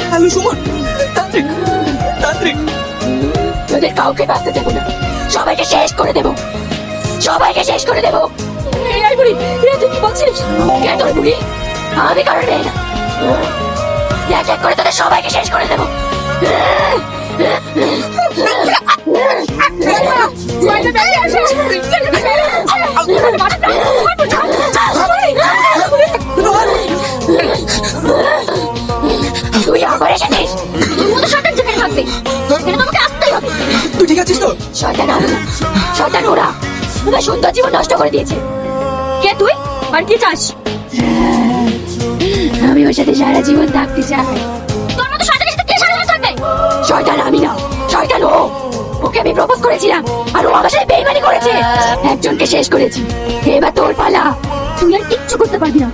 Hello Suman, তান্ত্রিক তান্ত্রিক। তোদের কাউকে বাঁচতে দেবো না, সবাইকে শেষ করে দেবো, সবাইকে শেষ করে দেবো। এই বুড়ি, তুই কি বলছিস? কে তোর বুড়ি? আমি কারণ নেই না, এক এক করে তোদের সবাইকে শেষ করে দেবো। তুই আবার এসেছিস, তোর মতো শয়তান যেখানে থাকবে সেখানে তোমাকে আসতেই হবে। তুই ঠিক আছিস তো? শয়তান আমি না, শয়তান ওরা। তোদের সুন্দর জীবন নষ্ট করে দিয়েছে। কে তুই আর কি চাস? আমি ওর সাথে সারা জীবন থাকতে চাই। তোর মতো শয়তানের সাথে কে সারা জীবন থাকবে? শয়তান আমি না, শয়তান ও। ওকে আমি প্রপোজ করেছিলাম আর ও আমার সাথে বেইমানি করেছে। একজনকে শেষ করেছি, এবার তোর পালা। তুই আর কিচ্ছু করতে পারবি না।